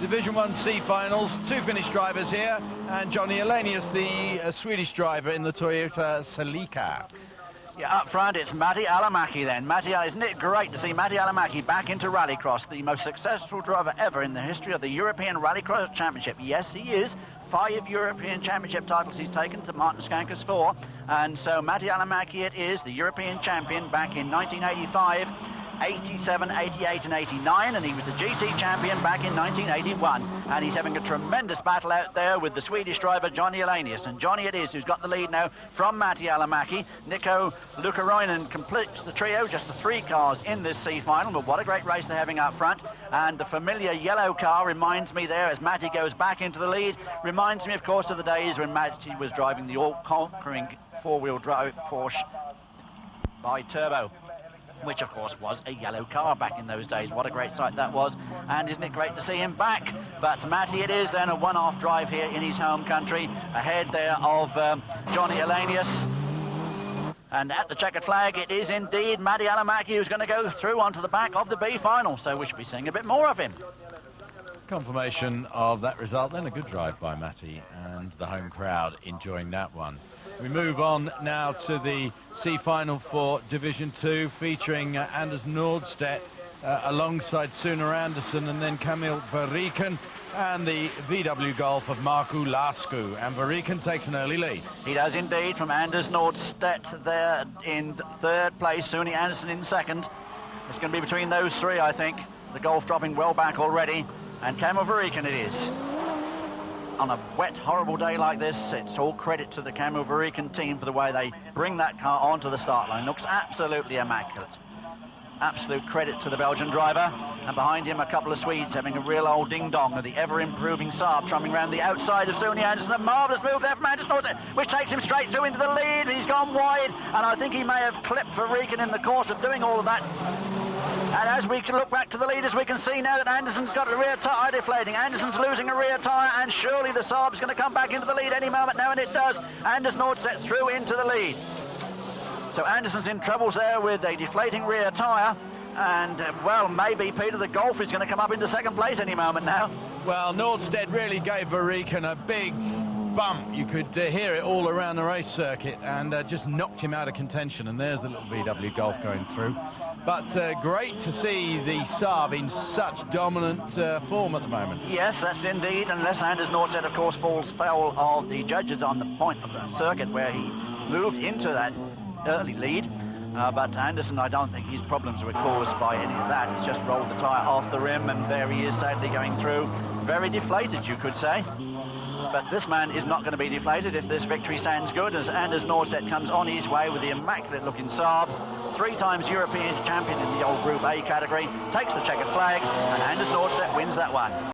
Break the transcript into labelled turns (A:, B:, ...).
A: Division 1C finals, two Finnish drivers here, and Johnny Elenius, the Swedish driver in the Toyota Celica.
B: Yeah, up front it's Matti Alamaki then. Matti, isn't it great to see Matti Alamaki back into Rallycross, the most successful driver ever in the history of the European Rallycross Championship. Yes, he is. 5 European Championship titles he's taken to Martin Skanker's 4. And so Matti Alamaki it is, the European champion back in 1985, 87, 88 and 89, and he was the GT champion back in 1981. And he's having a tremendous battle out there with the Swedish driver Johnny Elenius. And Johnny it is who's got the lead now from Matti Alamaki. Nico Lukaroinen completes the trio, just the 3 cars in this C final, but what a great race they're having up front. And the familiar yellow car reminds me there, as Matti goes back into the lead, reminds me of course of the days when Matti was driving the all-conquering 4-wheel drive Porsche by Turbo, which of course was a yellow car back in those days. What a great sight that was, and isn't it great to see him back? But Matti it is then, a one-off drive here in his home country, ahead there of Johnny Elenius. And at the checkered flag it is indeed Matti Alamaki who's going to go through onto the back of the B final, so we should be seeing a bit more of him.
A: Confirmation of that result then, a good drive by Matti, and the home crowd enjoying that one. We move on now to the C final for Division 2, featuring Anders Norstedt alongside Suna Andersson, and then Camille Veriken and the VW Golf of Markku Lasku. And Veriken takes an early lead.
B: He does indeed, from Anders Norstedt there in 3rd place, Suna Andersson in 2nd. It's going to be between those 3, I think. The Golf dropping well back already, and Camille Veriken it is. On a wet, horrible day like this, it's all credit to the Camille Veriken team for the way they bring that car onto the start line. Looks absolutely immaculate. Absolute credit to the Belgian driver. And behind him, a couple of Swedes having a real old ding-dong of the ever-improving Saab, trumping around the outside of Suna Andersson. A marvellous move there from Anders Norstedt, which takes him straight through into the lead. He's gone wide, and I think he may have clipped Veriken in the course of doing all of that. And as we look back to the leaders, we can see now that Andersson's got a rear tyre deflating. Andersson's losing a rear tyre, and surely the Saab's going to come back into the lead any moment now, and it does. Anders Norstedt through into the lead. So Andersson's in troubles there with a deflating rear tyre, and well, maybe Peter, the Golf is going to come up into 2nd place any moment now.
A: Well, Norstedt really gave Veriken a big bump. You could hear it all around the race circuit, and just knocked him out of contention. And there's the little VW Golf going through. But great to see the Saab in such dominant form at the moment.
B: Yes, that's indeed, unless Anders Norstedt, of course, falls foul of the judges on the point of the circuit where he moved into that early lead. But Andersson, I don't think his problems were caused by any of that. He's just rolled the tyre off the rim, and there he is sadly going through. Very deflated, you could say. But this man is not going to be deflated if this victory stands good, as Anders Norstedt comes on his way with the immaculate-looking Saab. 3 times European champion in the old Group A category, takes the checkered flag, and Anders Norstedt wins that one.